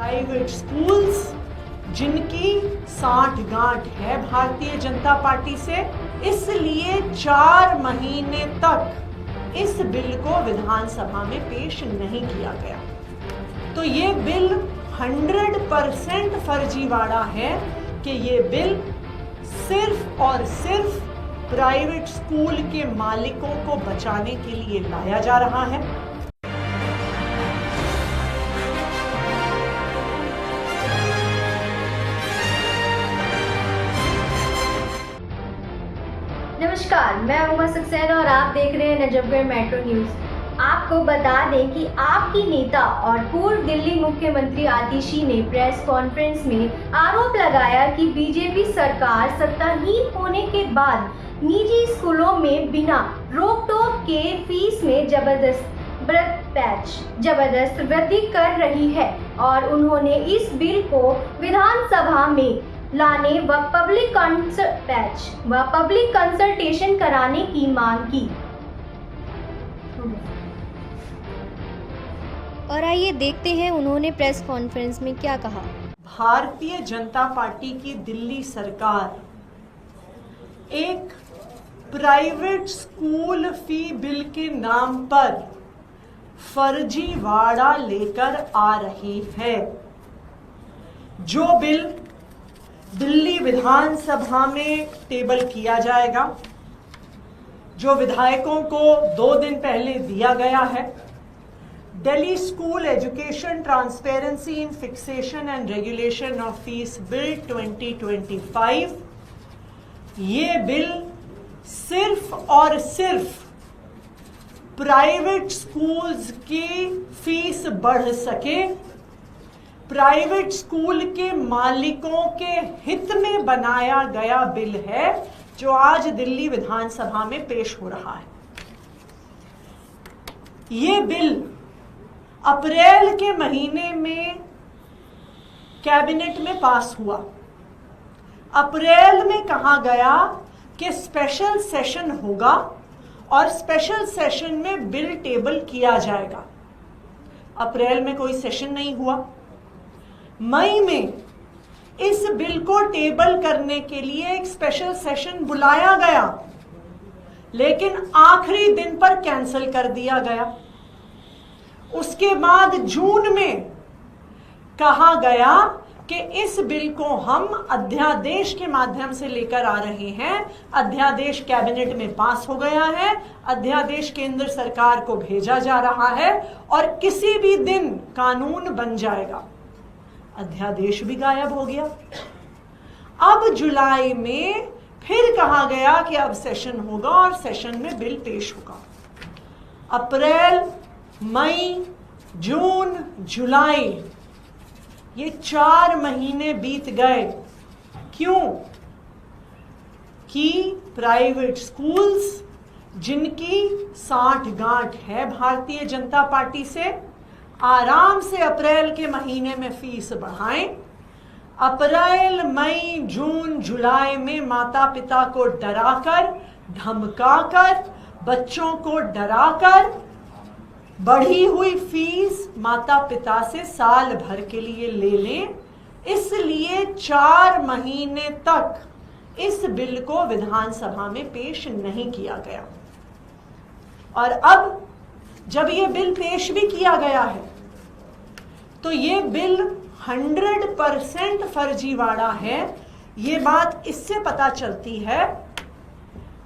Private schools जिनकी साठगांठ है Bharatiya Janata party से, इसलिए 4 महीने तक इस बिल को विधानसभा में पेश नहीं किया गया। तो ये बिल 100% फर्जीवाड़ा है कि ये बिल सिर्फ और सिर्फ प्राइवेट स्कूल के मालिकों को बचाने के लिए लाया जा रहा है। नमस्कार, मैं उमा सक्सेना और आप देख रहे हैं नजफगढ़ मेट्रो न्यूज। आपको बता दें कि आपकी नेता और पूर्व दिल्ली मुख्यमंत्री आतिशी ने प्रेस कॉन्फ्रेंस में आरोप लगाया कि बीजेपी सरकार सत्ताहीन होने के बाद निजी स्कूलों में बिना रोक टोक के फीस में जबरदस्त वृद्धि कर रही है और उन्होंने इस बिल को विधानसभा में लाने व पब्लिक कंसल्टेशन कराने की मांग की। और आइए देखते हैं उन्होंने प्रेस कॉन्फ्रेंस में क्या कहा। भारतीय जनता पार्टी की दिल्ली सरकार एक प्राइवेट स्कूल फी बिल के नाम पर फर्जीवाड़ा लेकर आ रही है। जो बिल दिल्ली विधानसभा में टेबल किया जाएगा, जो विधायकों को 2 दिन पहले दिया गया है, Delhi school education transparency in fixation and regulation of fees bill 2025, ये बिल सिर्फ और सिर्फ प्राइवेट स्कूल्स की फीस बढ़ सके, प्राइवेट स्कूल के मालिकों के हित में बनाया गया बिल है, जो आज दिल्ली विधानसभा में पेश हो रहा है। ये बिल अप्रैल के महीने में कैबिनेट में पास हुआ। अप्रैल में कहा गया कि स्पेशल सेशन होगा और स्पेशल सेशन में बिल टेबल किया जाएगा। अप्रैल में कोई सेशन नहीं हुआ। मई में इस बिल को टेबल करने के लिए एक स्पेशल सेशन बुलाया गया, लेकिन आखिरी दिन पर कैंसिल कर दिया गया। उसके बाद जून में कहा गया कि इस बिल को हम अध्यादेश के माध्यम से लेकर आ रहे हैं। अध्यादेश कैबिनेट में पास हो गया है, अध्यादेश केंद्र सरकार को भेजा जा रहा है और किसी भी दिन कानून बन जाएगा। अध्यादेश भी गायब हो गया। अब जुलाई में फिर कहा गया कि अब सेशन होगा और सेशन में बिल पेश होगा। अप्रैल, मई, जून, जुलाई, ये 4 महीने बीत गए। क्यों? कि प्राइवेट स्कूल्स जिनकी साठगांठ है भारतीय जनता पार्टी से, आराम से अप्रैल के महीने में फीस बढ़ाएं। अप्रैल, मई, जून, जुलाई में माता पिता को डराकर, धमकाकर, बच्चों को डराकर बढ़ी हुई फीस माता पिता से साल भर के लिए ले लें। इसलिए 4 महीने तक इस बिल को विधानसभा में पेश नहीं किया गया। और अब जब ये बिल पेश भी किया गया है, तो ये बिल 100% फर्जीवाड़ा है। ये बात इससे पता चलती है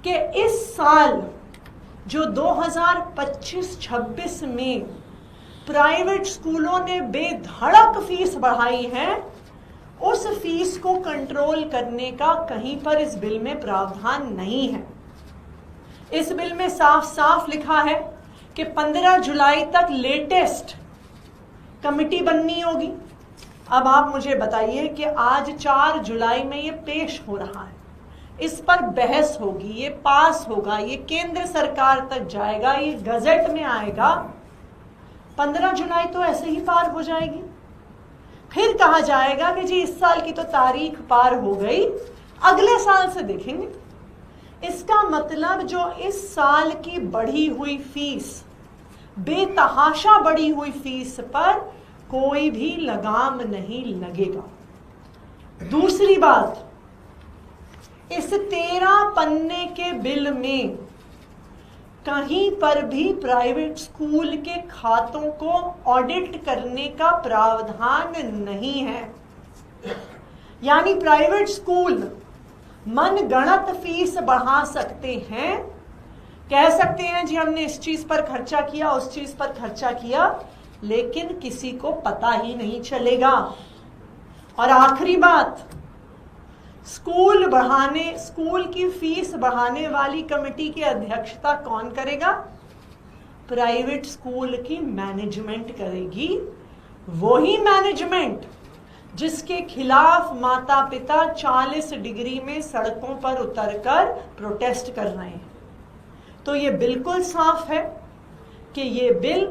कि इस साल जो 2025-26 में प्राइवेट स्कूलों ने बेधड़क फीस बढ़ाई है, उस फीस को कंट्रोल करने का कहीं पर इस बिल में प्रावधान नहीं है। इस बिल में साफ साफ लिखा है कि 15 जुलाई तक लेटेस्ट कमिटी बननी होगी। अब आप मुझे बताइए कि आज 4 जुलाई में ये पेश हो रहा है, इस पर बहस होगी, ये पास होगा, ये केंद्र सरकार तक जाएगा, ये गजट में आएगा। 15 जुलाई तो ऐसे ही पार हो जाएगी। फिर कहा जाएगा कि जी इस साल की तो तारीख पार हो गई, अगले साल से देखेंगे। इसका मतलब जो इस साल की बढ़ी हुई फीस, बेतहाशा बढ़ी हुई फीस पर कोई भी लगाम नहीं लगेगा। दूसरी बात, इस 13 पन्ने के बिल में कहीं पर भी प्राइवेट स्कूल के खातों को ऑडिट करने का प्रावधान नहीं है। यानी प्राइवेट स्कूल मनगढ़ंत फीस बढ़ा सकते हैं, कह सकते हैं जी हमने इस चीज पर खर्चा किया, उस चीज पर खर्चा किया, लेकिन किसी को पता ही नहीं चलेगा। और आखिरी बात, स्कूल की फीस बढ़ाने वाली कमेटी की अध्यक्षता कौन करेगा? प्राइवेट स्कूल की मैनेजमेंट करेगी। वही मैनेजमेंट जिसके खिलाफ माता पिता 40 डिग्री में सड़कों पर उतरकर प्रोटेस्ट कर रहे हैं। तो ये बिल्कुल साफ है कि ये बिल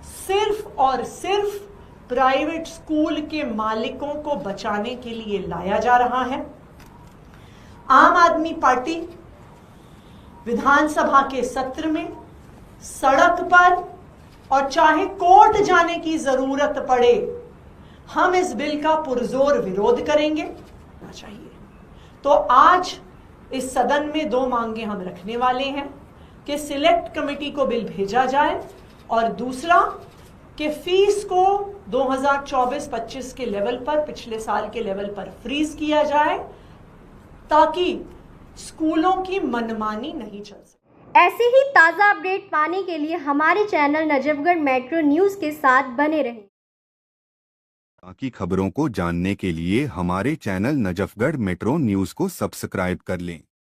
सिर्फ और सिर्फ प्राइवेट स्कूल के मालिकों को बचाने के लिए लाया जा रहा है। आम आदमी पार्टी विधानसभा के सत्र में, सड़क पर और चाहे कोर्ट जाने की जरूरत पड़े, हम इस बिल का पुरजोर विरोध करेंगे। चाहिए तो आज इस सदन में 2 मांगे हम रखने वाले हैं कि सिलेक्ट कमेटी को बिल भेजा जाए और दूसरा कि फीस को 2024-25 के लेवल पर, पिछले साल के लेवल पर फ्रीज किया जाए ताकि स्कूलों की मनमानी नहीं चल सके। ऐसे ही ताज़ा अपडेट पाने के लिए हमारे चैनल नजफगढ़ मेट्रो न्यूज़ के साथ बने रहें। बाकी खबरों को जानने के लिए हमारे चैनल नजफगढ़ मेट्रो न्यूज़ को सब्सक्राइब कर लें।